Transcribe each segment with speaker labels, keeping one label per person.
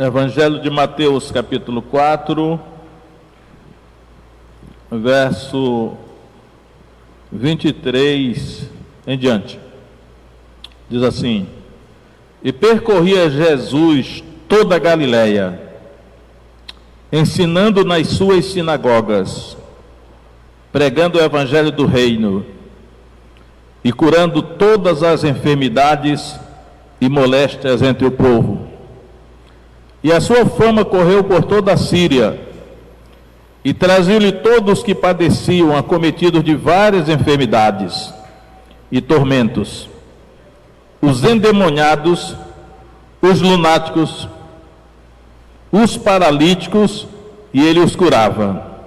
Speaker 1: Evangelho de Mateus, capítulo 4, verso 23 em diante. Diz assim: E percorria Jesus toda a Galileia, ensinando nas suas sinagogas, pregando o evangelho do reino e curando todas as enfermidades e moléstias entre o povo. E a sua fama correu por toda a Síria, e traziam-lhe todos que padeciam, acometidos de várias enfermidades e tormentos, os endemoniados, os lunáticos, os paralíticos, e ele os curava.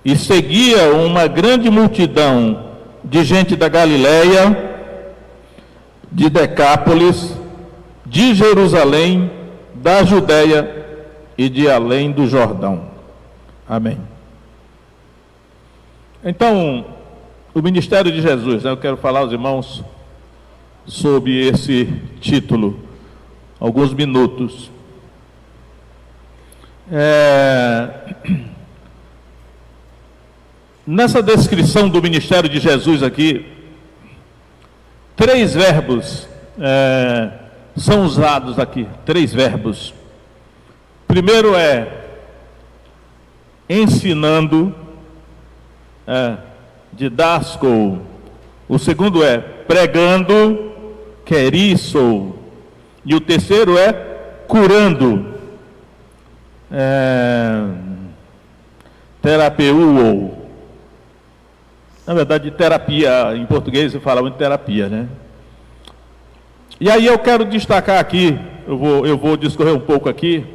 Speaker 1: E seguia uma grande multidão de gente da Galileia, de Decápolis, de Jerusalém, da Judeia e de além do Jordão. Amém. Então, o ministério de Jesus, eu quero falar aos irmãos sobre esse título, alguns minutos. Nessa descrição do ministério de Jesus aqui, 3 verbos são usados aqui, 3 verbos. Primeiro é ensinando, didasco. O segundo é pregando, querisso. E o terceiro é curando, terapeuo. Na verdade, terapia, em português se fala muito terapia, né? E aí eu quero destacar aqui, eu vou discorrer um pouco aqui.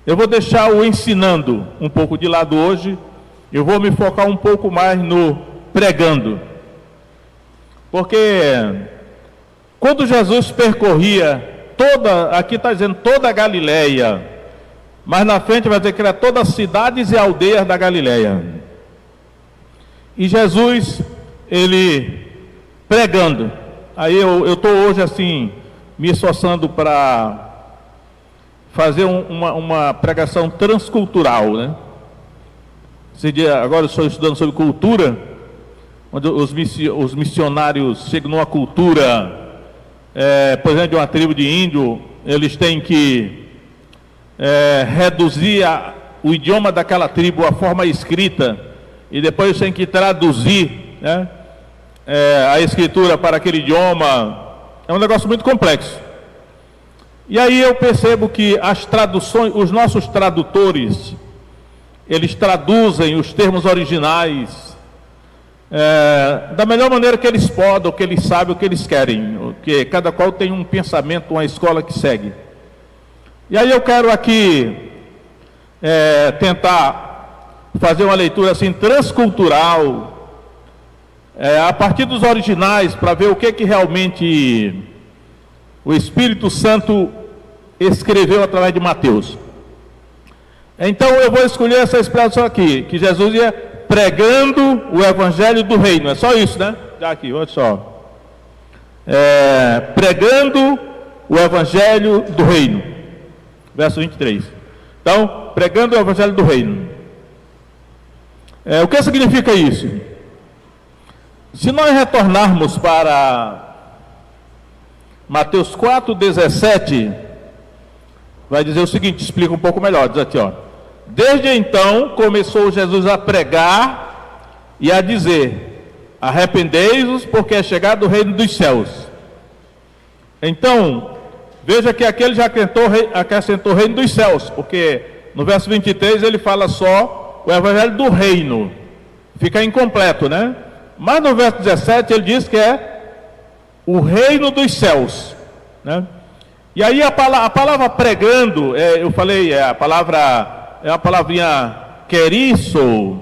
Speaker 1: Eu vou deixar o ensinando um pouco de lado hoje. Eu vou me focar um pouco mais no pregando. Porque quando Jesus percorria aqui está dizendo toda a Galileia, mas na frente vai dizer que era todas as cidades e aldeias da Galileia. E Jesus, ele pregando. Aí eu estou hoje assim, me esforçando para fazer uma pregação transcultural, né? Agora eu estou estudando sobre cultura, onde os missionários chegam numa cultura, por exemplo, de uma tribo de índio, eles têm que reduzir o idioma daquela tribo, a forma escrita, e depois têm que traduzir, né? A escritura para aquele idioma. É um negócio muito complexo. E aí eu percebo que as traduções, os nossos tradutores, eles traduzem os termos originais da melhor maneira que eles podem, o que eles sabem, o que eles querem, porque cada qual tem um pensamento, uma escola que segue. E aí eu quero aqui tentar fazer uma leitura assim transcultural, a partir dos originais, para ver o que realmente o Espírito Santo escreveu através de Mateus. Então eu vou escolher essa expressão aqui, que Jesus ia pregando o evangelho do reino. É só isso, né? Já aqui, olha só. Pregando o evangelho do reino. Verso 23. Então, pregando o evangelho do reino. O que significa isso? Se nós retornarmos para Mateus 4,17, vai dizer o seguinte, explica um pouco melhor, diz aqui, ó. Desde então começou Jesus a pregar e a dizer: arrependei-vos, porque é chegado o reino dos céus. Então, veja que aqui ele já acrescentou o reino dos céus, porque no verso 23 ele fala só o evangelho do reino, fica incompleto, né? Mas no verso 17 ele diz que é o reino dos céus, né? E aí a palavra pregando, eu falei, é a palavrinha querisso,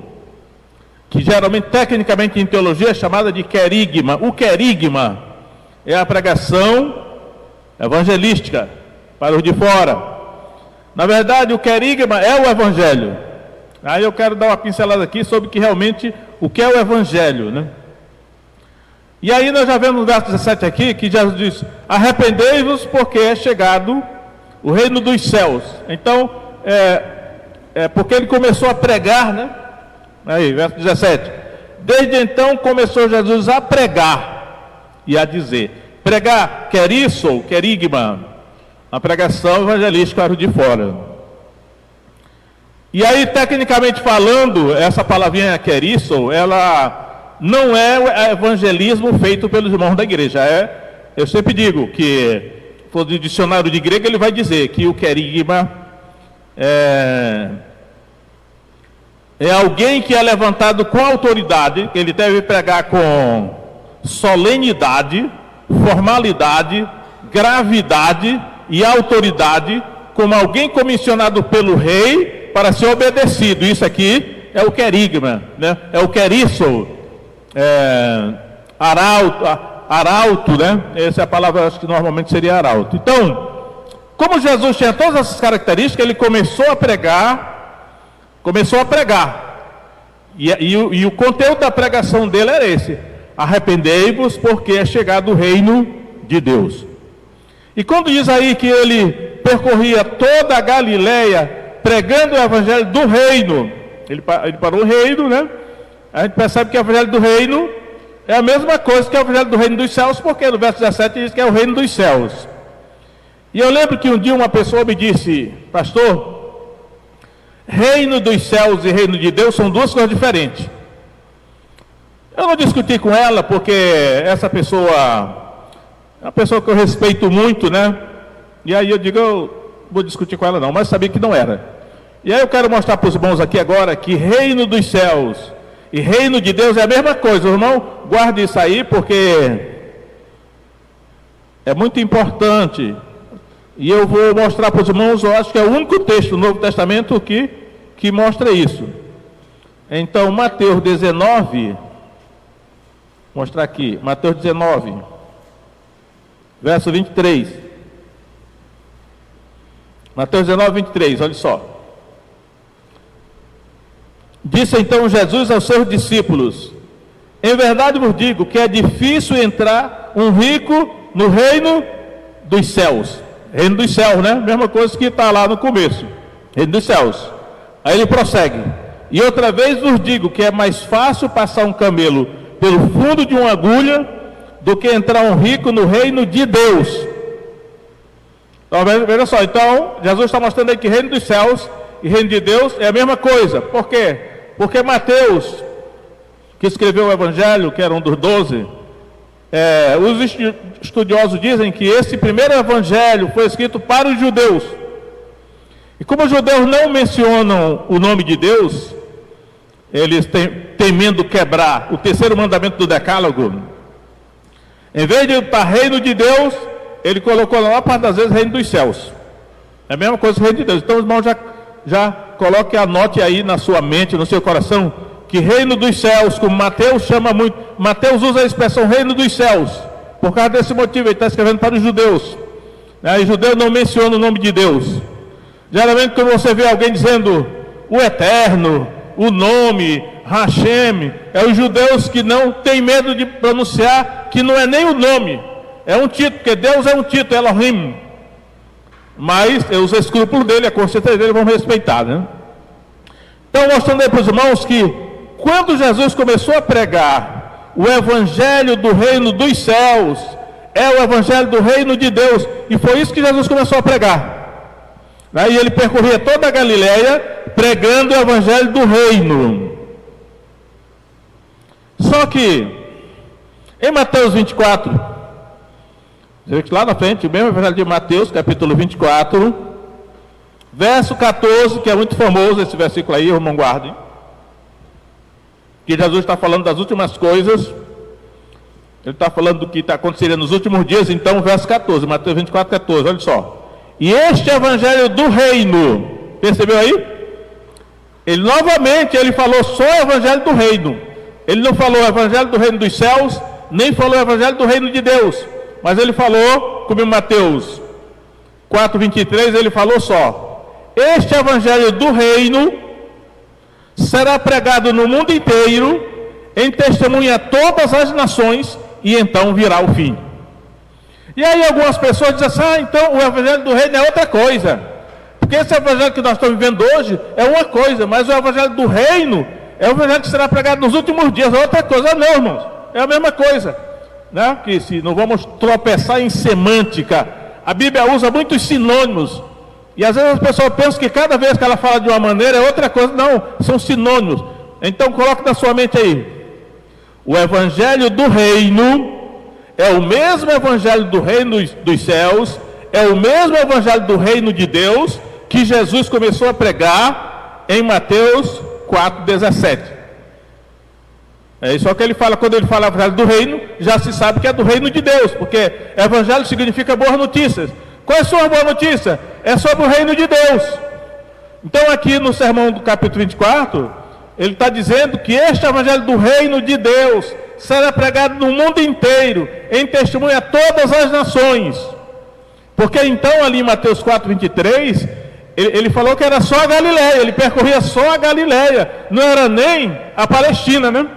Speaker 1: que geralmente, tecnicamente em teologia é chamada de querigma. O querigma é a pregação evangelística para os de fora. Na verdade, o querigma é o evangelho. Aí eu quero dar uma pincelada aqui sobre o que é o evangelho, né? E aí nós já vemos no verso 17 aqui, que Jesus diz: arrependei-vos, porque é chegado o reino dos céus. Então, porque ele começou a pregar, né? Aí, verso 17. Desde então começou Jesus a pregar e a dizer. Pregar, querisso, querigma, a pregação evangelística era de fora. E aí, tecnicamente falando, essa palavrinha querisso, ela não é evangelismo feito pelos irmãos da igreja. Eu sempre digo que, for do dicionário de grego, ele vai dizer que o querigma é alguém que é levantado com autoridade, ele deve pregar com solenidade, formalidade, gravidade e autoridade, como alguém comissionado pelo rei para ser obedecido. Isso aqui é o querigma, né? É o querisso, arauto, né? Essa é a palavra, acho que normalmente seria arauto. Então, como Jesus tinha todas essas características, ele começou a pregar. E o conteúdo da pregação dele era esse: arrependei-vos, porque é chegado o reino de Deus. E quando diz aí que ele percorria toda a Galileia pregando o evangelho do reino, ele parou o reino, né? A gente percebe que o evangelho do reino é a mesma coisa que o evangelho do reino dos céus, porque no verso 17 diz que é o reino dos céus. E eu lembro que um dia uma pessoa me disse: pastor, reino dos céus e reino de Deus são duas coisas diferentes. Eu não discuti com ela, porque essa pessoa é uma pessoa que eu respeito muito, né? E aí eu digo, eu vou discutir com ela não, mas sabia que não era. E aí eu quero mostrar para os irmãos aqui agora que reino dos céus e reino de Deus é a mesma coisa, irmão. Guarde isso aí, porque é muito importante. E eu vou mostrar para os irmãos, eu acho que é o único texto do Novo Testamento que mostra isso. Então, Mateus 19, vou mostrar aqui, Mateus 19, verso 23. Mateus 19, 23, olha só. Disse então Jesus aos seus discípulos: em verdade vos digo que é difícil entrar um rico no reino dos céus. Reino dos céus, né? Mesma coisa que está lá no começo. Reino dos céus. Aí ele prossegue: e outra vez vos digo que é mais fácil passar um camelo pelo fundo de uma agulha do que entrar um rico no reino de Deus. Então, veja só, então Jesus está mostrando aí que reino dos céus e reino de Deus é a mesma coisa. Por quê? Porque Mateus, que escreveu o Evangelho, que era um dos 12, os estudiosos dizem que esse primeiro Evangelho foi escrito para os judeus. E como os judeus não mencionam o nome de Deus, eles temendo quebrar o terceiro mandamento do Decálogo, em vez de estar reino de Deus, ele colocou na maior parte das vezes reino dos céus. É a mesma coisa que reino de Deus. Então, irmão, já coloque, anote aí na sua mente, no seu coração, que reino dos céus, como Mateus chama muito, Mateus usa a expressão reino dos céus, por causa desse motivo. Ele está escrevendo para os judeus, né? E os judeus não mencionam o nome de Deus. Geralmente quando você vê alguém dizendo o eterno, o nome, Hashem, é os judeus que não têm medo de pronunciar, que não é nem o nome, é um título, porque Deus é um título, Elohim. Mas os escrúpulos dele, a consciência dele vão respeitar, né? Então, mostrando aí para os irmãos que quando Jesus começou a pregar o evangelho do reino dos céus, é o evangelho do reino de Deus, e foi isso que Jesus começou a pregar. Aí ele percorria toda a Galileia pregando o evangelho do reino. Só que em Mateus 24, você vê que lá na frente, o mesmo evangelho de Mateus, capítulo 24, verso 14, que é muito famoso esse versículo aí, irmão, guardem, que Jesus está falando das últimas coisas, ele está falando do que está acontecendo nos últimos dias. Então, verso 14, Mateus 24, 14, olha só. E este evangelho do reino, percebeu aí? Ele falou só o evangelho do reino. Ele não falou o evangelho do reino dos céus, nem falou o evangelho do reino de Deus. Mas ele falou, como em Mateus 4, 23, ele falou só: este evangelho do reino será pregado no mundo inteiro, em testemunha a todas as nações, e então virá o fim. E aí algumas pessoas dizem assim, então o Evangelho do Reino é outra coisa. Porque esse Evangelho que nós estamos vivendo hoje é uma coisa, mas o Evangelho do Reino é o Evangelho que será pregado nos últimos dias, é outra coisa. Não, irmãos, é a mesma coisa, né? Que se não vamos tropeçar em semântica, a Bíblia usa muitos sinônimos, e às vezes as pessoas pensam que cada vez que ela fala de uma maneira é outra coisa. Não, são sinônimos. Então coloque na sua mente aí, o Evangelho do Reino é o mesmo Evangelho do Reino dos céus, é o mesmo Evangelho do Reino de Deus que Jesus começou a pregar em Mateus 4,17. É isso que ele fala. Quando ele fala Evangelho do Reino, já se sabe que é do Reino de Deus, porque Evangelho significa boas notícias. Quais são as boas notícias? É sobre o Reino de Deus. Então aqui no sermão do capítulo 24, ele está dizendo que este Evangelho do Reino de Deus será pregado no mundo inteiro, em testemunho a todas as nações. Porque então ali em Mateus 4,23, ele falou que era só a Galileia, ele percorria só a Galileia, não era nem a Palestina, né?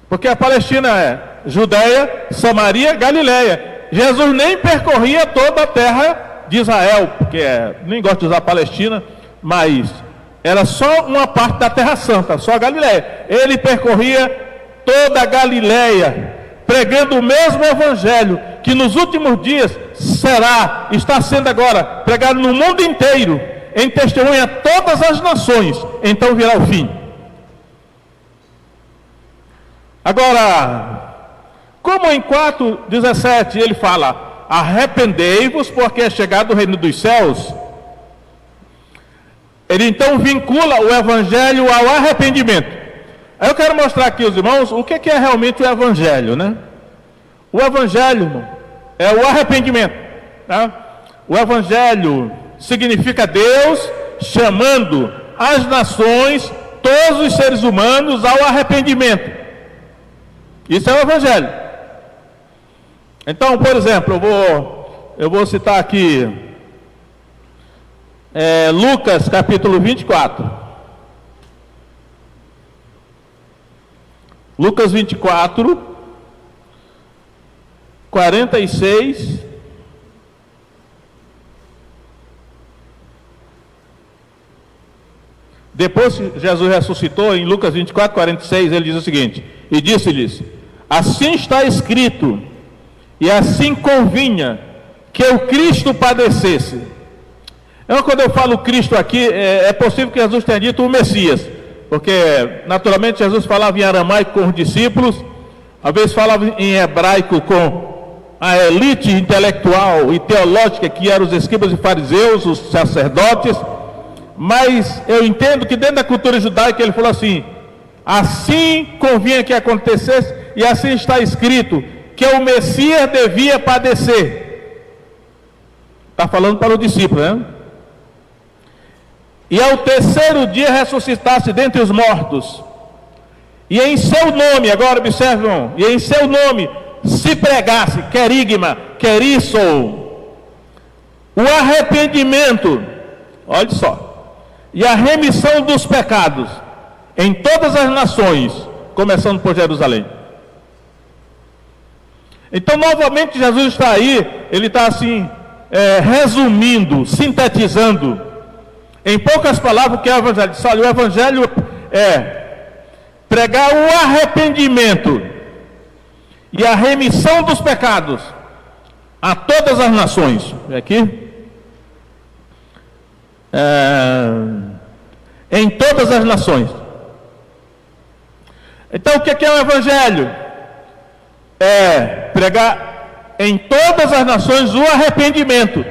Speaker 1: Porque a Palestina é Judeia, Samaria, Galileia. Jesus nem percorria toda a terra de Israel, porque nem gosto de usar Palestina, mas era só uma parte da Terra Santa, só a Galileia. Ele percorria toda a Galileia, pregando o mesmo Evangelho, que nos últimos dias está sendo agora pregado no mundo inteiro, em testemunho a todas as nações. Então virá o fim. Agora, como em 4,17 ele fala, arrependei-vos porque é chegado o reino dos céus, ele então vincula o Evangelho ao arrependimento. Aí eu quero mostrar aqui aos irmãos o que é realmente o Evangelho, né? O Evangelho, irmão, é o arrependimento, tá? O Evangelho significa Deus chamando as nações, todos os seres humanos ao arrependimento. Isso é o Evangelho. Então, por exemplo, eu vou citar aqui Lucas capítulo 24. Lucas 24, 46. Depois que Jesus ressuscitou, em Lucas 24, 46, ele diz o seguinte: e disse-lhes, assim está escrito, e assim convinha que o Cristo padecesse. Então, quando eu falo Cristo aqui, é possível que Jesus tenha dito o Messias, porque naturalmente Jesus falava em aramaico com os discípulos, às vezes falava em hebraico com a elite intelectual e teológica que eram os escribas e fariseus, os sacerdotes. Mas eu entendo que dentro da cultura judaica ele falou assim: assim convinha que acontecesse, e assim está escrito, que o Messias devia padecer. Está falando para o discípulo, né? E ao terceiro dia ressuscitasse dentre os mortos, e em seu nome, agora observe, irmão, e em seu nome se pregasse, querigma, querisso, o arrependimento, olha só, e a remissão dos pecados em todas as nações, começando por Jerusalém. Então novamente Jesus está aí, ele está assim, resumindo, sintetizando em poucas palavras o que é o Evangelho. Olha, o Evangelho é pregar o arrependimento e a remissão dos pecados a todas as nações. Aqui em todas as nações. Então o que é o Evangelho? É pregar em todas as nações o arrependimento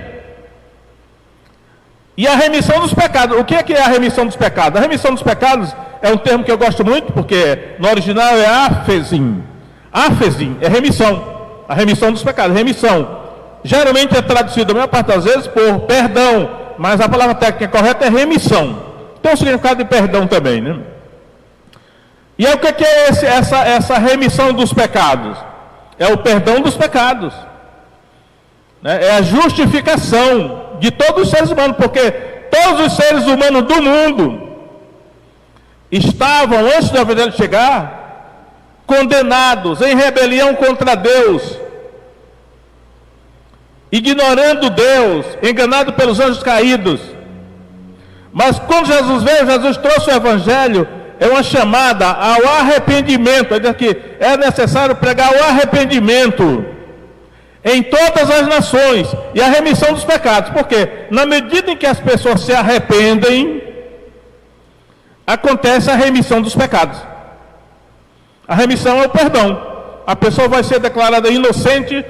Speaker 1: e a remissão dos pecados. O que é a remissão dos pecados? A remissão dos pecados é um termo que eu gosto muito, porque no original é afesim. Afesim é remissão. A remissão dos pecados, remissão. Geralmente é traduzido a maior parte das vezes por perdão, mas a palavra técnica correta é remissão. Tem um significado de perdão também, né? E aí o que é essa remissão dos pecados? É o perdão dos pecados, né? É a justificação de todos os seres humanos, porque todos os seres humanos do mundo estavam, antes do Evangelho chegar, condenados em rebelião contra Deus. ignorando Deus, enganado pelos anjos caídos. Mas quando Jesus veio, Jesus trouxe o Evangelho, é uma chamada ao arrependimento. Ele diz que é necessário pregar o arrependimento em todas as nações e a remissão dos pecados. Porque na medida em que as pessoas se arrependem, acontece a remissão dos pecados. A remissão é o perdão. A pessoa vai ser declarada inocente,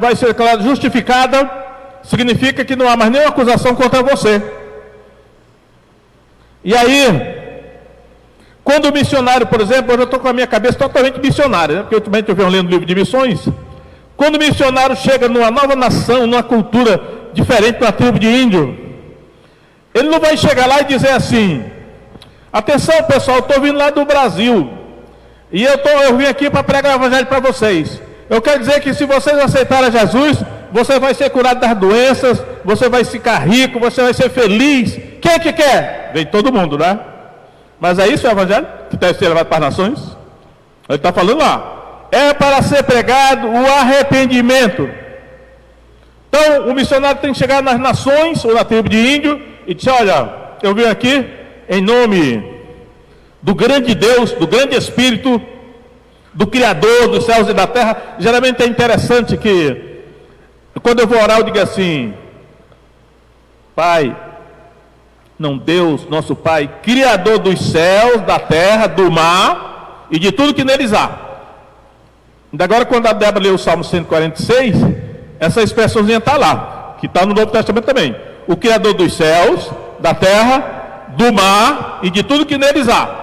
Speaker 1: vai ser declarada justificada, significa que não há mais nenhuma acusação contra você. E aí, quando o missionário, por exemplo, eu estou com a minha cabeça totalmente missionária, né? Porque ultimamente eu venho lendo um livro de missões. Quando o missionário chega numa nova nação, numa cultura diferente da tribo de índio, ele não vai chegar lá e dizer assim: atenção pessoal, eu estou vindo lá do Brasil, e eu vim aqui para pregar o Evangelho para vocês. Eu quero dizer que se vocês aceitarem Jesus, você vai ser curado das doenças, você vai ficar rico, você vai ser feliz. Quem é que quer? Vem todo mundo, né? Mas é isso o Evangelho que deve ser levado para as nações? Ele está falando lá. É para ser pregado o arrependimento. Então, o missionário tem que chegar nas nações, ou na tribo de índio, e dizer: olha, eu vim aqui em nome do grande Deus, do grande Espírito, do Criador dos céus e da terra. Geralmente é interessante que, quando eu vou orar, eu digo assim: Pai, não, Deus, nosso Pai, Criador dos céus, da terra, do mar e de tudo que neles há. Ainda agora, quando a Débora leu o Salmo 146, essa expressãozinha está lá, que está no Novo Testamento também. O Criador dos céus, da terra, do mar e de tudo que neles há.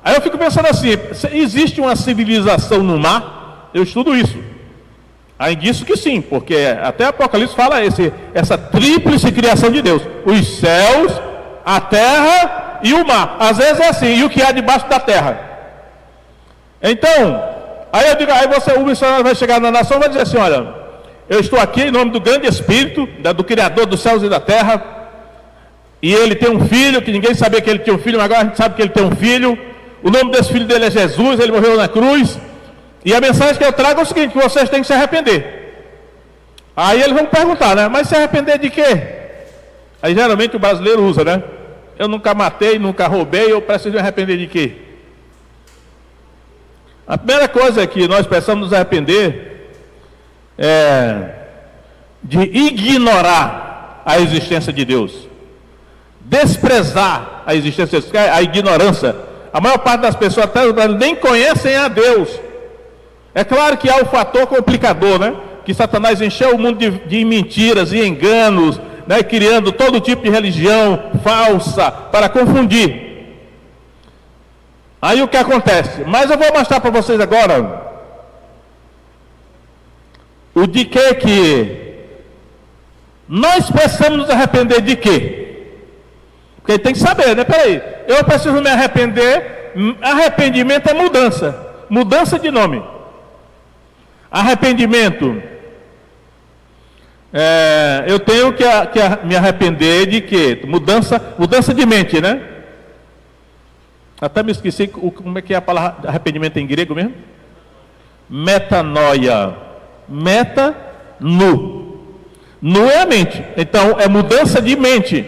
Speaker 1: Aí eu fico pensando assim: existe uma civilização no mar? Eu estudo isso. Aí disso que sim, porque até Apocalipse fala essa tríplice criação de Deus: os céus, a terra e o mar. Às vezes é assim: e o que há debaixo da terra. Então, aí eu digo, o missionário vai chegar na nação e vai dizer assim: olha, eu estou aqui em nome do grande Espírito, do Criador dos céus e da terra, e ele tem um filho, que ninguém sabia que ele tinha um filho, mas agora a gente sabe que ele tem um filho. O nome desse filho dele é Jesus, ele morreu na cruz. E a mensagem que eu trago é o seguinte: que vocês têm que se arrepender. Aí eles vão perguntar, né? Mas se arrepender de quê? Aí geralmente o brasileiro usa, né? Eu nunca matei, nunca roubei, eu preciso me arrepender de quê? A primeira coisa que nós precisamos nos arrepender é de ignorar a existência de Deus, desprezar a existência de Deus, a ignorância. A maior parte das pessoas até nem conhecem a Deus. É claro que há o fator complicador, né? Que Satanás encheu o mundo de mentiras e enganos, né? Criando todo tipo de religião falsa para confundir. Aí o que acontece? Mas eu vou mostrar para vocês agora o de que nós precisamos nos arrepender de quê? Porque tem que saber, né? Peraí, eu preciso me arrepender. Arrependimento é mudança, mudança de nome. Arrependimento, eu tenho que me arrepender de quê? Mudança de mente, né? Até me esqueci como é que é a palavra arrependimento em grego mesmo? Metanoia. Meta, nu. Nu é a mente. Então é mudança de mente,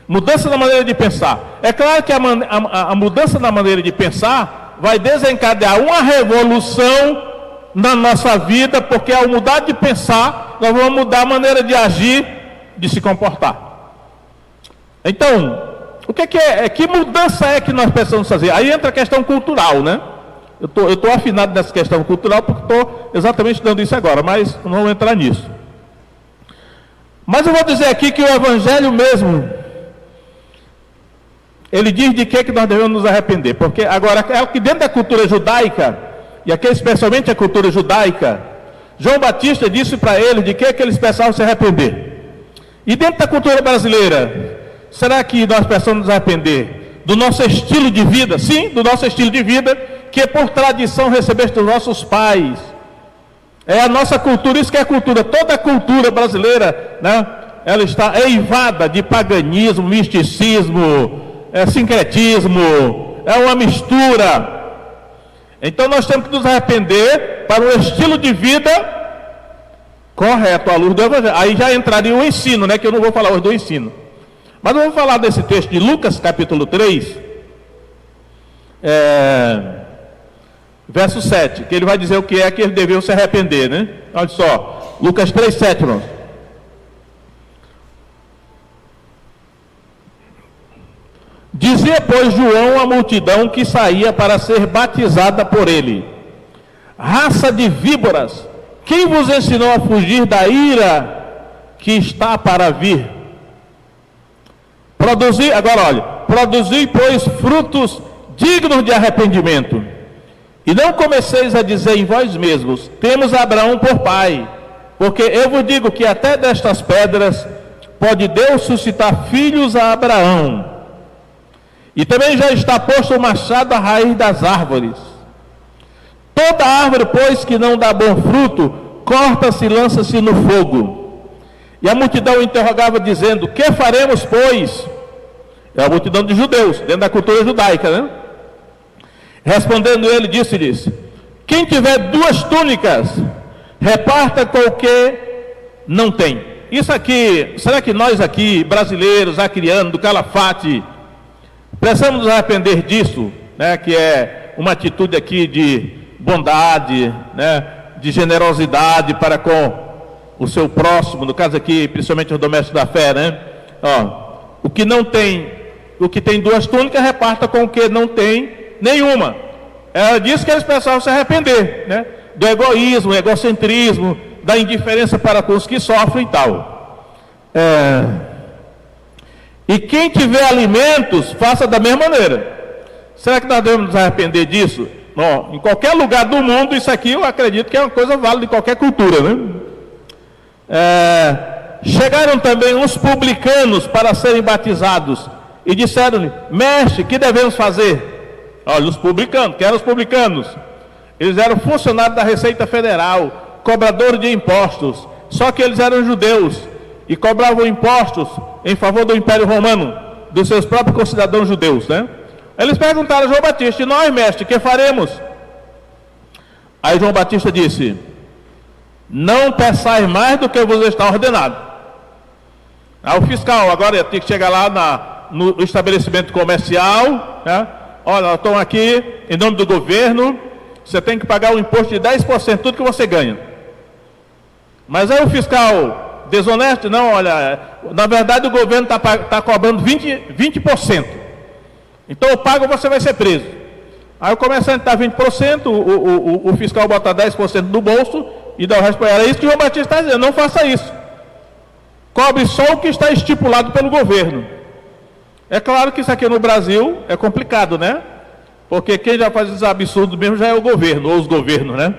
Speaker 1: mudança na maneira de pensar. É claro que a mudança na maneira de pensar vai desencadear uma revolução na nossa vida, porque ao mudar de pensar, nós vamos mudar a maneira de agir, de se comportar. Então, o que é? Que mudança é que nós precisamos fazer? Aí entra a questão cultural, né? Eu estou afinado nessa questão cultural, porque estou exatamente estudando isso agora, mas não vou entrar nisso. Mas eu vou dizer aqui que o Evangelho mesmo, ele diz de que nós devemos nos arrepender. Porque agora, é que dentro da cultura judaica, e aqui especialmente a cultura judaica, João Batista disse para eles de que eles precisavam se arrepender. E dentro da cultura brasileira, será que nós precisamos nos arrepender do nosso estilo de vida? Sim, do nosso estilo de vida, que por tradição recebeste dos nossos pais. É a nossa cultura, isso que é a cultura, toda a cultura brasileira, né? Ela está eivada de paganismo, misticismo, sincretismo, é uma mistura. Então nós temos que nos arrepender para um estilo de vida Correto, à luz do Evangelho. Aí já entraria o ensino, né? Que eu não vou falar hoje do ensino. Mas eu vou falar desse texto de Lucas, capítulo 3, verso 7, que ele vai dizer o que é que eles deviam se arrepender, né? Olha só, Lucas 3, 7, irmãos. Dizia, pois, João à multidão que saía para ser batizada por ele: raça de víboras, quem vos ensinou a fugir da ira que está para vir? Produzi, pois, frutos dignos de arrependimento. E não comeceis a dizer em vós mesmos: temos Abraão por pai. Porque eu vos digo que até destas pedras pode Deus suscitar filhos a Abraão. E também já está posto o machado à raiz das árvores. Toda árvore, pois, que não dá bom fruto, corta-se e lança-se no fogo. E a multidão interrogava, dizendo: que faremos, pois? É a multidão de judeus, dentro da cultura judaica, né? Respondendo ele, disse-lhes: quem tiver 2 túnicas, reparta com o que não tem. Isso aqui, será que nós aqui, brasileiros, acrianos, do Calafate, precisamos nos arrepender disso, né? Que é uma atitude aqui de bondade, né? De generosidade para com o seu próximo, no caso aqui, principalmente os domésticos da fé, né? O que não tem, o que tem 2 túnicas, reparta com o que não tem nenhuma. É disso que eles precisavam se arrepender, né? Do egoísmo, egocentrismo, da indiferença para com os que sofrem e tal. E quem tiver alimentos, faça da mesma maneira. Será que nós devemos nos arrepender disso? Bom, em qualquer lugar do mundo, isso aqui eu acredito que é uma coisa válida de qualquer cultura, né? Chegaram também uns publicanos para serem batizados e disseram-lhe: mestre, que devemos fazer? Olha, os publicanos, quem eram os publicanos? Eles eram funcionários da Receita Federal, cobradores de impostos, só que eles eram judeus e cobravam impostos em favor do Império Romano, dos seus próprios concidadãos judeus, né? Eles perguntaram a João Batista: e nós, mestre, que faremos? Aí João Batista disse: não peçais mais do que vos está ordenado. Aí o fiscal agora tem que chegar lá no estabelecimento comercial, né? Olha, nós estamos aqui em nome do governo, você tem que pagar um imposto de 10% de tudo que você ganha. Mas aí o fiscal desonesto: não, olha, na verdade o governo está cobrando 20%. Então eu pago, você vai ser preso. Aí o comerciante está 20%, o fiscal bota 10% no bolso e dá o resto para ela. É isso que o João Batista está dizendo: não faça isso. Cobre só o que está estipulado pelo governo. É claro que isso aqui no Brasil é complicado, né? Porque quem já faz esses absurdos mesmo já é o governo, ou os governos, né?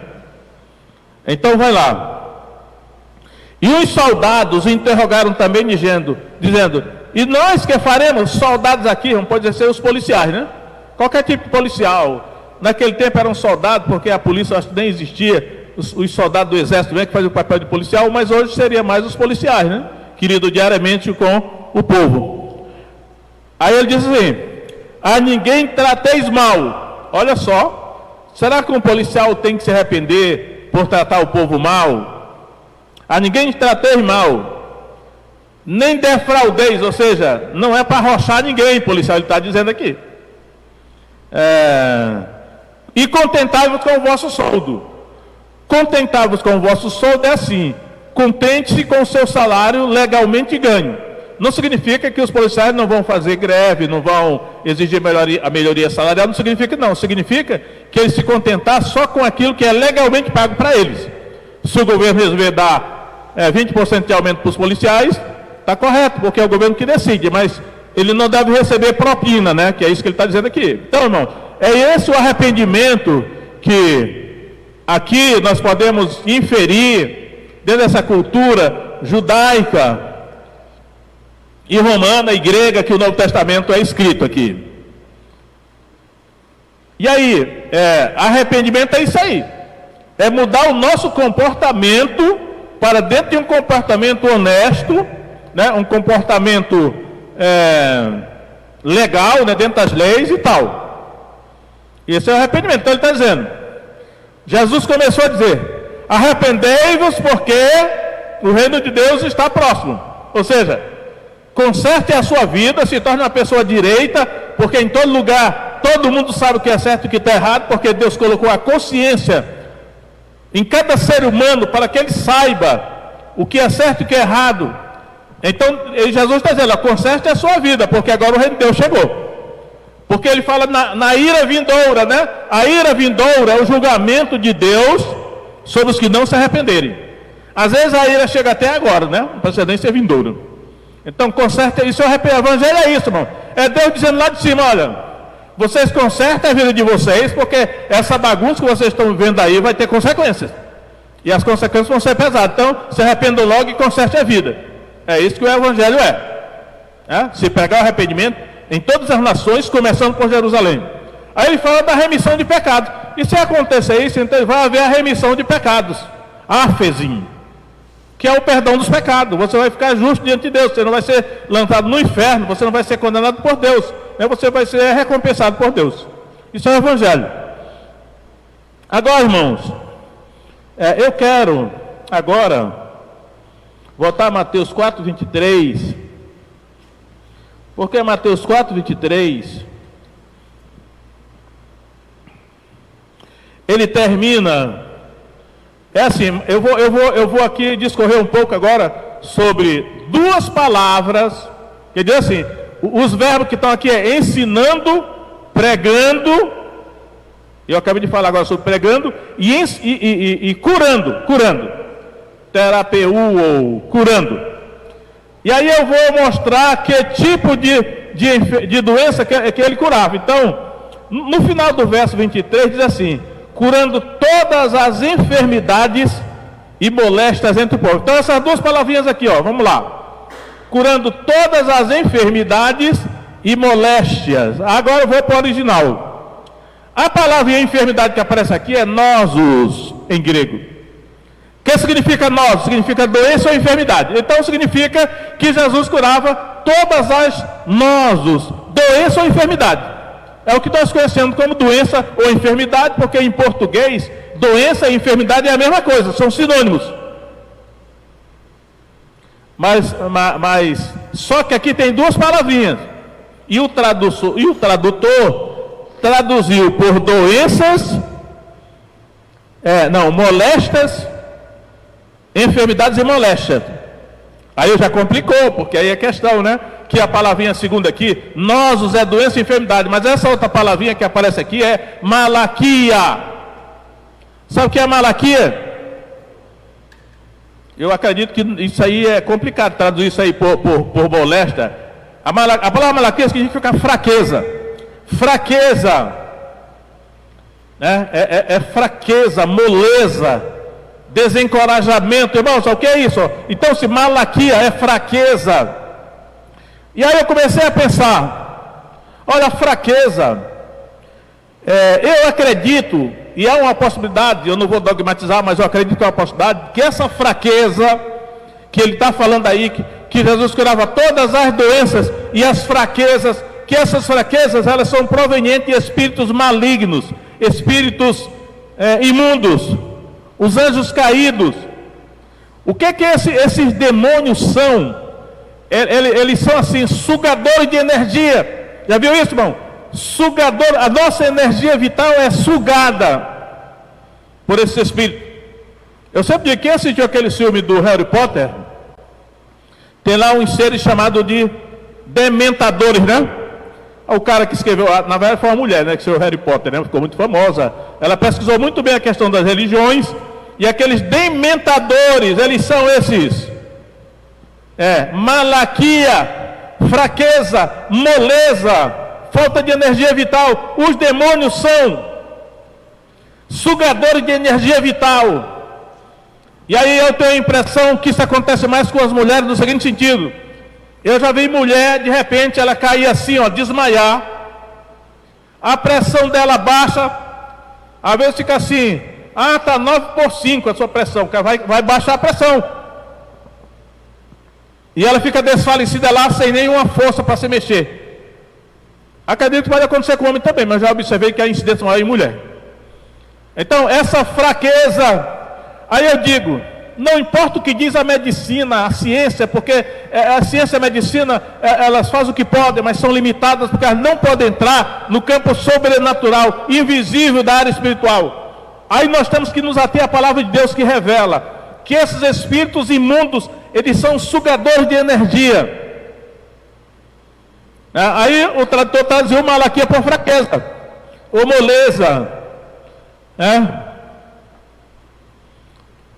Speaker 1: Então vai lá. E os soldados interrogaram também, dizendo: e nós que faremos? Soldados aqui, não pode ser os policiais, né? Qualquer tipo de policial. Naquele tempo eram soldados, porque a polícia acho que nem existia, os soldados do exército mesmo que faziam o papel de policial, mas hoje seria mais os policiais, né? Que lidam diariamente com o povo. Aí ele diz assim: a ninguém trateis mal. Olha só, será que um policial tem que se arrepender por tratar o povo mal? A ninguém trateis mal, nem defraudeis, ou seja, não é para arrochar ninguém, policial, ele está dizendo aqui. E contentai-vos com o vosso soldo. Contentai-vos com o vosso soldo é assim: contente-se com o seu salário legalmente ganho. Não significa que os policiais não vão fazer greve, não vão exigir a melhoria salarial, não significa não. Significa que eles se contentar só com aquilo que é legalmente pago para eles. Se o governo resolver dar 20% de aumento para os policiais, está correto, porque é o governo que decide, mas ele não deve receber propina, né? Que é isso que ele está dizendo aqui. Então, irmão, é esse o arrependimento que aqui nós podemos inferir dentro dessa cultura judaica e romana e grega que o Novo Testamento é escrito aqui. E aí, arrependimento é isso aí. É mudar o nosso comportamento para dentro de um comportamento honesto, né? Um comportamento legal, né? Dentro das leis e tal. Esse é o arrependimento. Então ele está dizendo, Jesus começou a dizer: arrependei-vos porque o reino de Deus está próximo. Ou seja, conserte a sua vida, se torne uma pessoa direita, porque em todo lugar, todo mundo sabe o que é certo e o que está errado, porque Deus colocou a consciência em cada ser humano, para que ele saiba o que é certo e o que é errado. Então, Jesus está dizendo, conserte a sua vida, porque agora o reino de Deus chegou. Porque ele fala na ira vindoura, né? A ira vindoura é o julgamento de Deus sobre os que não se arrependerem. Às vezes a ira chega até agora, né? A precedência é vindoura. Então, conserte isso. O evangelho é isso, irmão. É Deus dizendo lá de cima, olha, vocês consertem a vida de vocês, porque essa bagunça que vocês estão vendo aí vai ter consequências. E as consequências vão ser pesadas. Então, se arrependam logo e conserte a vida. É isso que o evangelho é. Se pegar o arrependimento em todas as nações, começando por Jerusalém. Aí ele fala da remissão de pecados. E se acontecer isso, então vai haver a remissão de pecados. Áfesim, que é o perdão dos pecados. Você vai ficar justo diante de Deus. Você não vai ser lançado no inferno. Você não vai ser condenado por Deus. Você vai ser recompensado por Deus. Isso é o evangelho. Agora, irmãos, eu quero agora voltar a Mateus 4:23. Porque Mateus 4:23, ele termina, assim, eu vou aqui discorrer um pouco agora sobre duas palavras, que diz assim, os verbos que estão aqui é ensinando, pregando, eu acabei de falar agora sobre pregando, e curando, terapeu ou curando. E aí eu vou mostrar que tipo de doença que ele curava. Então, no final do verso 23 diz assim, curando todas as enfermidades e moléstias entre o povo. Então essas duas palavrinhas aqui, vamos lá. Curando todas as enfermidades e moléstias. Agora eu vou para o original. A palavra enfermidade que aparece aqui é nosos em grego. O que significa nós? Significa doença ou enfermidade. Então significa que Jesus curava todas as nosos, doença ou enfermidade. É o que nós conhecemos como doença ou enfermidade, porque em português, doença e enfermidade é a mesma coisa, são sinônimos. Mas só que aqui tem duas palavrinhas. E o tradutor traduziu por doenças, molestas, enfermidades e moléstias. Aí já complicou, porque aí é questão, né? Que a palavrinha segunda aqui, nosos é doença e enfermidade, mas essa outra palavrinha que aparece aqui é malaquia. Sabe o que é malaquia? Eu acredito que isso aí é complicado, traduzir isso aí por molesta. A palavra malaquia significa fraqueza. Fraqueza, né? É fraqueza, moleza, desencorajamento, irmãos, o que é isso? Então, se malaquia é fraqueza. E aí eu comecei a pensar, olha, fraqueza, eu acredito, e há uma possibilidade, eu não vou dogmatizar, mas eu acredito que é uma possibilidade, que essa fraqueza, que ele está falando aí, que Jesus curava todas as doenças e as fraquezas, que essas fraquezas, elas são provenientes de espíritos malignos, espíritos imundos, os anjos caídos. O que esses demônios são? Eles são assim, sugadores de energia. Já viu isso, irmão? Sugador, a nossa energia vital é sugada por esse espírito. Eu sempre digo, quem assistiu aquele filme do Harry Potter, tem lá uns seres chamados de dementadores, né? O cara que escreveu, na verdade foi uma mulher, né, que escreveu Harry Potter, né, ficou muito famosa. Ela pesquisou muito bem a questão das religiões, e aqueles dementadores, eles são esses. Malaquia, fraqueza, moleza, falta de energia vital. Os demônios são sugadores de energia vital. E aí eu tenho a impressão que isso acontece mais com as mulheres no seguinte sentido. Eu já vi mulher, de repente, ela cair assim, desmaiar. A pressão dela baixa. Às vezes fica assim, está 9/5 a sua pressão, vai baixar a pressão. E ela fica desfalecida lá, sem nenhuma força para se mexer. Acredito que pode acontecer com o homem também, mas já observei que a incidência maior é em mulher. Então, essa fraqueza, aí eu digo, não importa o que diz a medicina, a ciência, porque a ciência e a medicina, elas fazem o que podem, mas são limitadas, porque elas não podem entrar no campo sobrenatural, invisível da área espiritual. Aí nós temos que nos ater à palavra de Deus, que revela que esses espíritos imundos, eles são sugadores de energia. Aí o tradutor traduziu Malaquias por fraqueza, ou moleza.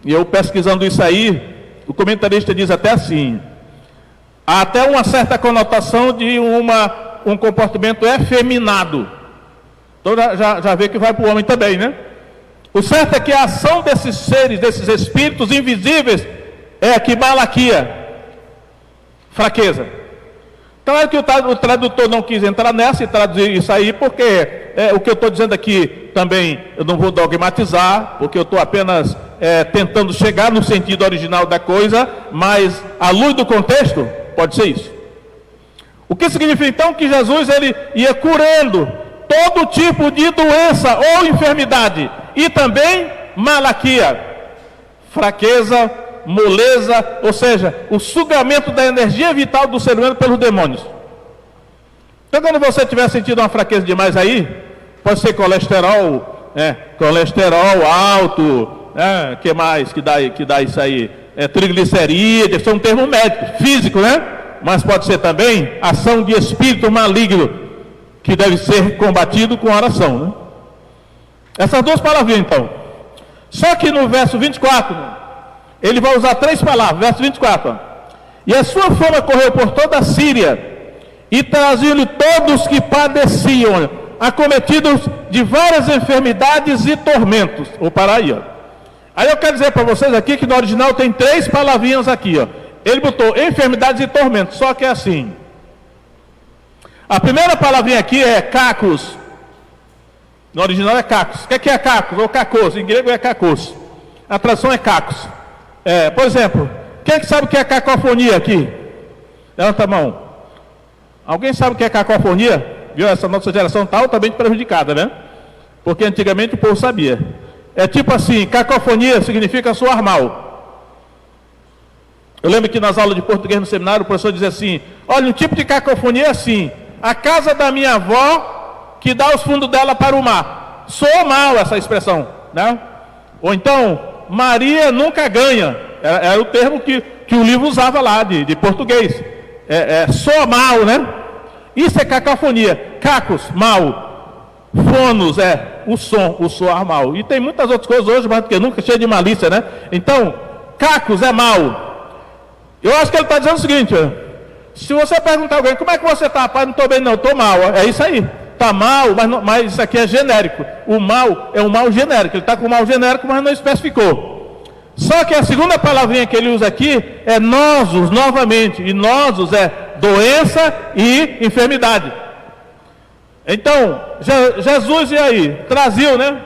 Speaker 1: E eu pesquisando isso aí, o comentarista diz até assim: há até uma certa conotação de um comportamento efeminado. Então já vê que vai para o homem também, né? O certo é que a ação desses seres, desses espíritos invisíveis, é aqui Malaquias, fraqueza. Então é que o tradutor não quis entrar nessa e traduzir isso aí, porque o que eu estou dizendo aqui também, eu não vou dogmatizar, porque eu estou apenas tentando chegar no sentido original da coisa, mas à luz do contexto, pode ser isso. O que significa então que Jesus ele ia curando todo tipo de doença ou enfermidade, e também Malaquias, fraqueza, moleza, ou seja, o sugamento da energia vital do ser humano pelos demônios. Então, quando você tiver sentido uma fraqueza demais aí, pode ser colesterol, colesterol alto, que mais que dá isso aí? Triglicerídeos, são um termo médico, físico, né? Mas pode ser também ação de espírito maligno, que deve ser combatido com oração, né? Essas duas palavrinhas, então. Só que no verso 24, ele vai usar 3 palavras, verso 24. E a sua fama correu por toda a Síria, e traziam-lhe todos que padeciam, acometidos de várias enfermidades e tormentos. Vou parar aí, ó. Aí eu quero dizer para vocês aqui que no original tem 3 palavrinhas aqui, ó. Ele botou enfermidades e tormentos, só que é assim. A primeira palavrinha aqui é cacos. No original é cacos. O que é cacos? Ou cacos, em grego é cacos. A tradução é cacos. Por exemplo, quem é que sabe o que é cacofonia aqui? Levanta a mão. Alguém sabe o que é cacofonia? Viu? Essa nossa geração está altamente prejudicada, né? Porque antigamente o povo sabia. É tipo assim, cacofonia significa soar mal. Eu lembro que nas aulas de português no seminário, o professor dizia assim: olha, um tipo de cacofonia é assim: a casa da minha avó que dá os fundos dela para o mar. Soa mal essa expressão, né? Ou então, Maria nunca ganha. Era o termo que o livro usava lá, de português. Soa mal, né? Isso é cacofonia. Cacos, mal. Fonos, o som, o soar mal. E tem muitas outras coisas hoje, mais do que nunca, cheio de malícia, né? Então, cacos é mal. Eu acho que ele está dizendo o seguinte: se você perguntar a alguém, como é que você está? Rapaz, não estou bem não, estou mal. É isso aí. Está mal, mas isso aqui é genérico. O mal é um mal genérico. Ele está com um mal genérico, mas não especificou. Só que a segunda palavrinha que ele usa aqui é nosos, novamente. E nosos é doença e enfermidade. Então, Jesus, e aí? Traziu, né?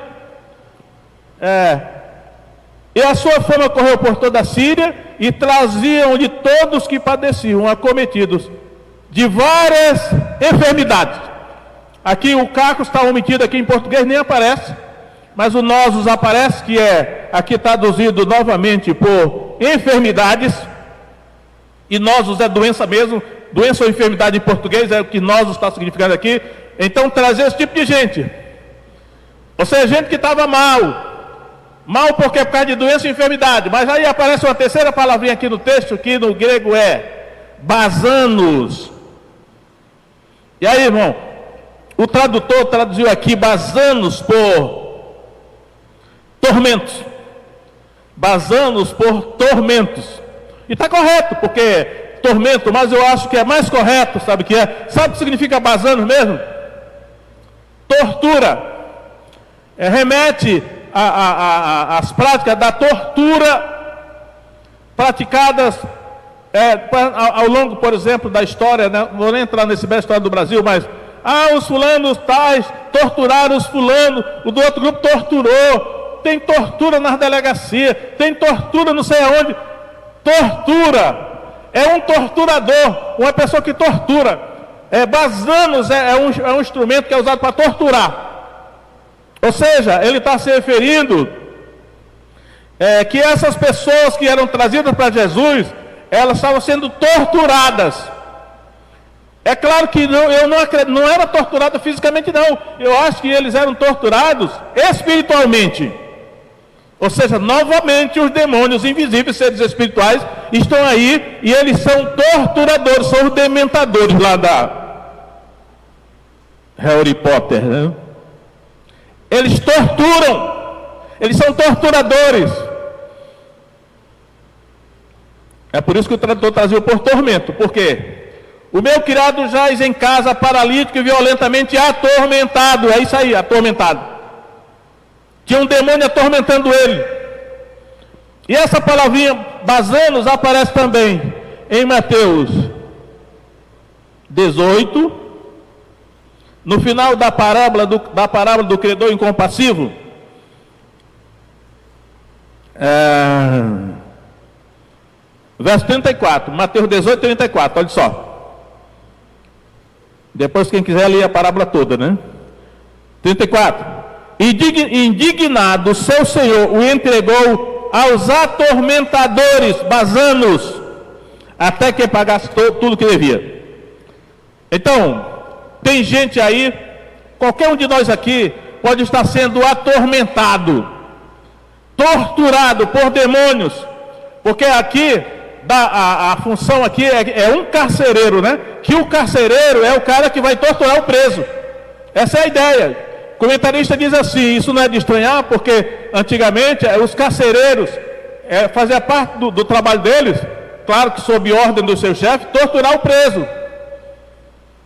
Speaker 1: E a sua fama correu por toda a Síria, e traziam de todos que padeciam, acometidos de várias enfermidades. Aqui o cacos está omitido aqui em português, nem aparece, mas o nosos aparece, que é aqui traduzido novamente por enfermidades, e nosos é doença mesmo, doença ou enfermidade em português é o que nosos está significando aqui. Então trazer esse tipo de gente, ou seja, gente que estava mal porque é por causa de doença e enfermidade, mas aí aparece uma terceira palavrinha aqui no texto, que no grego é basanos. E aí, irmão, o tradutor traduziu aqui basanos por tormentos. Basanos por tormentos. E está correto, porque tormento, mas eu acho que é mais correto, sabe o que é? Sabe o que significa basanos mesmo? Tortura. Remete às práticas da tortura praticadas ao longo, por exemplo, da história, né? Não vou nem entrar nesse bela história do Brasil, mas os fulanos tais torturaram os fulanos, o do outro grupo torturou, tem tortura nas delegacias, tem tortura não sei aonde. Tortura é um torturador, uma pessoa que tortura. Basanos é um instrumento que é usado para torturar. Ou seja, ele está se referindo que essas pessoas que eram trazidas para Jesus, elas estavam sendo torturadas. É claro que não era torturado fisicamente, não. Eu acho que eles eram torturados espiritualmente. Ou seja, novamente os demônios invisíveis, seres espirituais, estão aí e eles são torturadores, são os dementadores lá da Harry Potter, né? Eles torturam, eles são torturadores. É por isso que o tradutor trazia por tormento, porque o meu criado jaz em casa, paralítico e violentamente atormentado. É isso aí, atormentado. Tinha um demônio atormentando ele. E essa palavrinha basanos aparece também em Mateus 18, no final da parábola do credor incompassivo. Verso 34, Mateus 18, 34, olha só. Depois quem quiser ler a parábola toda, né? 34. Indignado, seu senhor o entregou aos atormentadores basanos, até que pagasse tudo que devia. Então, tem gente aí, qualquer um de nós aqui pode estar sendo atormentado, torturado por demônios, porque aqui a função aqui é um carcereiro, né? Que o carcereiro é o cara que vai torturar o preso. Essa é a ideia. O comentarista diz assim: isso não é de estranhar, porque antigamente os carcereiros fazia parte do trabalho deles, claro que sob ordem do seu chefe, torturar o preso.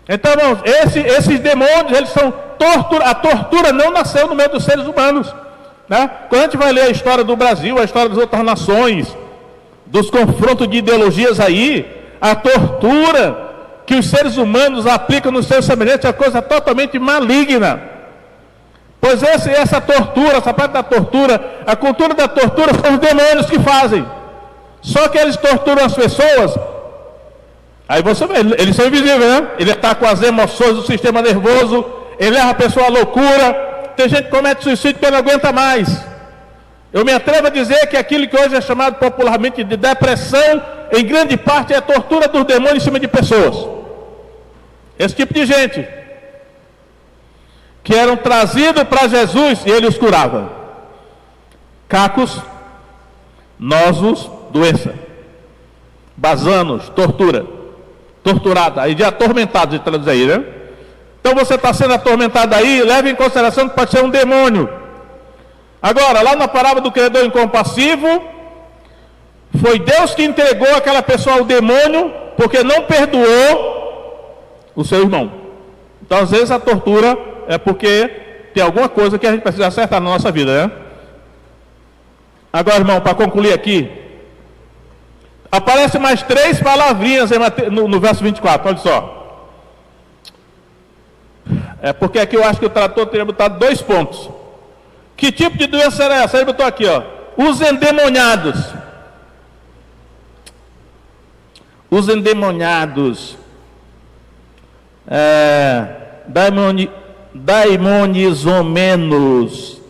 Speaker 1: Então, irmãos, esses demônios, eles são a tortura não nasceu no meio dos seres humanos, né? Quando a gente vai ler a história do Brasil, a história das outras nações, dos confrontos de ideologias aí, a tortura que os seres humanos aplicam nos seus semelhantes é coisa totalmente maligna. Pois essa tortura, essa parte da tortura, a cultura da tortura são os demônios que fazem. Só que eles torturam as pessoas. Aí você vê, eles são invisíveis, né? Ele está com as emoções do sistema nervoso, ele leva a pessoa à loucura. Tem gente que comete suicídio porque não aguenta mais. Eu me atrevo a dizer que aquilo que hoje é chamado popularmente de depressão, em grande parte é a tortura dos demônios em cima de pessoas. Esse tipo de gente que eram trazidos para Jesus e ele os curava. Cacos, nosos, doença. Basanos, torturada, aí de atormentado, de traduzir aí, né? Então você está sendo atormentado aí, leve em consideração que pode ser um demônio. Agora, lá na parábola do credor incompassivo, foi Deus que entregou aquela pessoa ao demônio, porque não perdoou o seu irmão. Então, às vezes, a tortura é porque tem alguma coisa que a gente precisa acertar na nossa vida, né? Agora, irmão, para concluir aqui, aparece mais 3 palavrinhas no verso 24, olha só. É porque aqui eu acho que o tradutor teria botado 2 pontos. Que tipo de doença era essa? Ele botou aqui, ó. Os endemoniados. Os endemoniados. Daimonizomenos.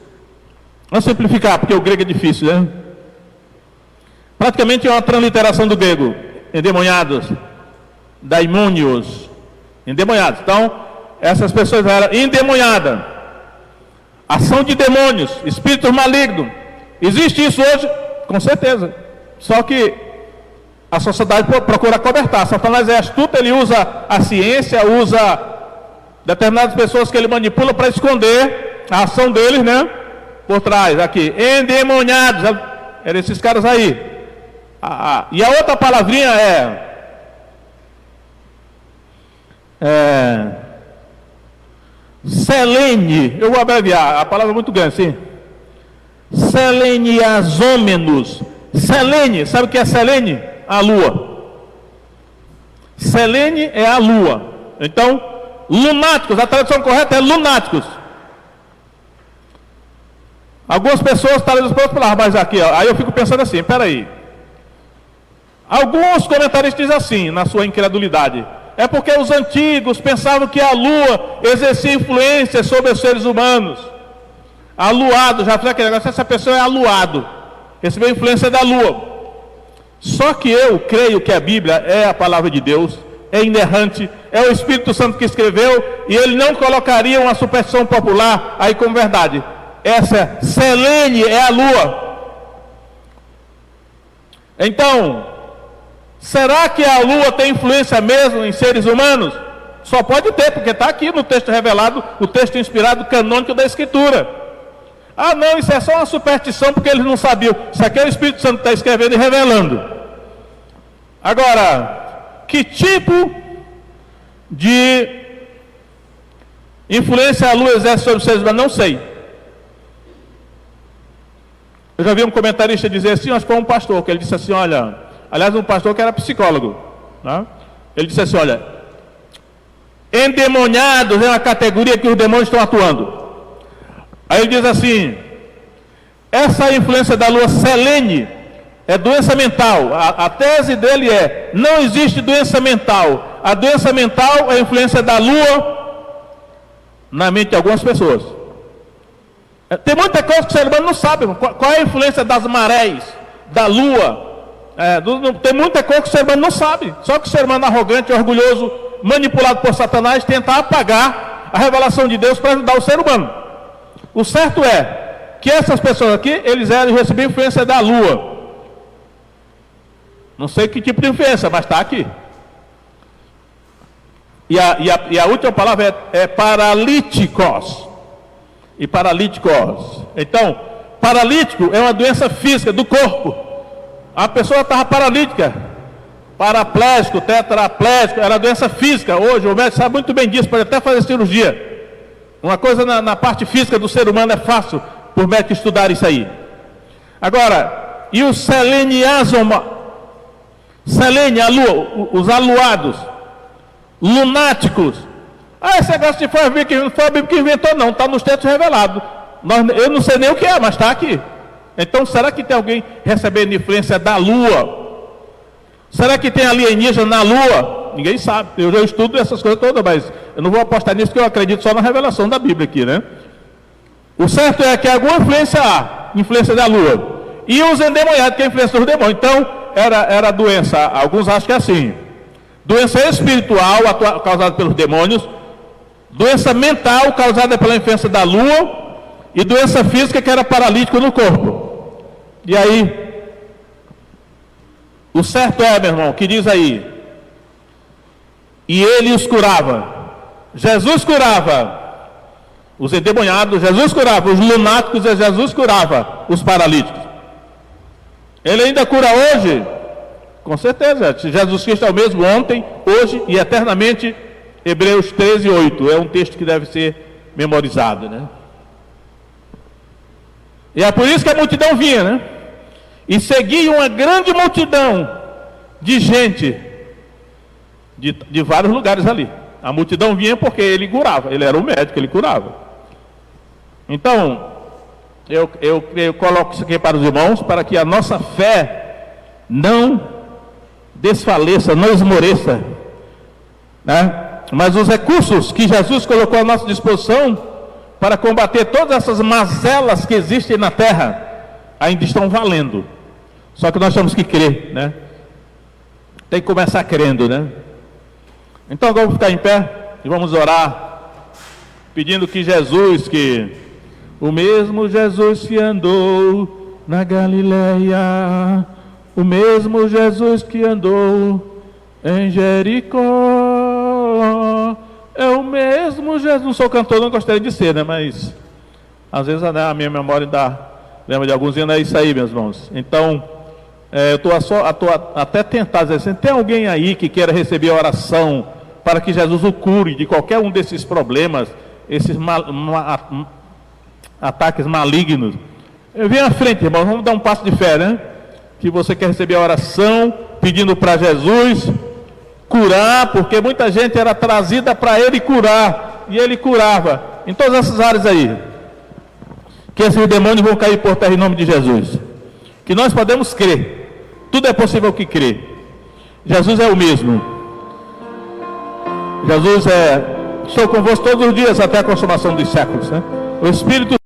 Speaker 1: Vamos simplificar, porque o grego é difícil, né? Praticamente é uma transliteração do grego. Endemoniados. Daimônios. Endemoniados. Então, essas pessoas eram endemoniadas. Ação de demônios, espíritos malignos. Existe isso hoje? Com certeza. Só que a sociedade procura cobertar. Satanás é astuto, ele usa a ciência, usa determinadas pessoas que ele manipula para esconder a ação deles, né? Por trás, aqui. Endemoniados. Eram esses caras aí. E a outra palavrinha Selene, eu vou abreviar, a palavra é muito grande, sim. Seleniazômenos. Selene, sabe o que é Selene? A lua. Selene é a lua. Então, lunáticos, a tradução correta é lunáticos. Algumas pessoas talvez falar, mas aqui, ó, aí eu fico pensando assim, peraí. Alguns comentaristas dizem assim, na sua incredulidade. É porque os antigos pensavam que a lua exercia influência sobre os seres humanos. Aluado, já falei aquele negócio, essa pessoa é aluado. recebeu a influência da lua. Só que eu creio que a Bíblia é a palavra de Deus, é inerrante, é o Espírito Santo que escreveu, e ele não colocaria uma superstição popular aí como verdade. Essa Selene é a lua. Então, será que a lua tem influência mesmo em seres humanos? Só pode ter, porque está aqui no texto revelado, o texto inspirado canônico da Escritura. Ah não, isso é só uma superstição porque eles não sabiam. Isso aqui é o Espírito Santo que está escrevendo e revelando. Agora, que tipo de influência a lua exerce sobre os seres humanos? Não sei. Eu já vi um comentarista dizer assim, acho que foi um pastor, que ele disse assim, olha, aliás um pastor que era psicólogo, né? Ele disse assim, olha, endemoniados é uma categoria que os demônios estão atuando. Aí ele diz assim, essa influência da lua Selene é doença mental. A tese dele é, não existe doença mental. A doença mental é a influência da lua na mente de algumas pessoas. Tem muita coisa que o ser humano não sabe. Qual é a influência das marés, da lua? Tem muita coisa que o ser humano não sabe. Só que o ser humano arrogante, orgulhoso, manipulado por Satanás, tenta apagar a revelação de Deus para ajudar o ser humano. O certo é que essas pessoas aqui, eles receberam influência da lua. Não sei que tipo de influência, mas está aqui. E a última palavra é paralíticos. E paralíticos. Então, paralítico é uma doença física do corpo. A pessoa estava paralítica, paraplégico, tetraplégico, era doença física. Hoje o médico sabe muito bem disso, pode até fazer cirurgia. Uma coisa na parte física do ser humano é fácil por médico estudar isso aí. Agora, e o seleniasoma? Selene, a lua, os aluados, lunáticos. Esse negócio de foi a Bíblia que inventou, não, está nos textos revelados. Eu não sei nem o que é, mas está aqui. Então, será que tem alguém recebendo influência da lua? Será que tem alienígena na lua? Ninguém sabe. Eu já estudo essas coisas todas, mas eu não vou apostar nisso, porque eu acredito só na revelação da Bíblia aqui, né? O certo é que alguma influência há, influência da lua. E os endemoniados, que é a influência dos demônios. Então, era doença, alguns acham que é assim. Doença espiritual, causada pelos demônios. Doença mental, causada pela influência da lua. E doença física, que era paralítico no corpo. E aí, o certo é, meu irmão, que diz aí, e ele os curava. Jesus curava os endemoniados, Jesus curava os lunáticos, e Jesus curava os paralíticos. Ele ainda cura hoje? Com certeza. Jesus Cristo é o mesmo ontem, hoje e eternamente. Hebreus 13:8 é um texto que deve ser memorizado, né? E é por isso que a multidão vinha, né? E seguia uma grande multidão de gente de vários lugares ali. A multidão vinha porque ele curava, ele era o médico, ele curava. Então, eu coloco isso aqui para os irmãos, para que a nossa fé não desfaleça, não esmoreça, né? Mas os recursos que Jesus colocou à nossa disposição para combater todas essas mazelas que existem na terra ainda estão valendo. Só que nós temos que crer, né? Tem que começar crendo, né? Então agora vamos ficar em pé e vamos orar, pedindo que Jesus, que o mesmo Jesus que andou na Galileia, o mesmo Jesus que andou em Jericó, é o mesmo Jesus. Não sou cantor, não gostaria de ser, né? Mas às vezes a minha memória lembra de alguns anos, é isso aí, meus irmãos. Então, eu estou até tentado dizer assim, tem alguém aí que queira receber a oração para que Jesus o cure de qualquer um desses problemas, esses ataques malignos? Vem à frente, irmão, vamos dar um passo de fé, né? Que você quer receber a oração, pedindo para Jesus curar, porque muita gente era trazida para ele curar, e ele curava, em todas essas áreas aí. Que esses demônios vão cair por terra em nome de Jesus. Que nós podemos crer, tudo é possível que crer. Jesus é o mesmo. Jesus estou convosco todos os dias até a consumação dos séculos, né? O Espírito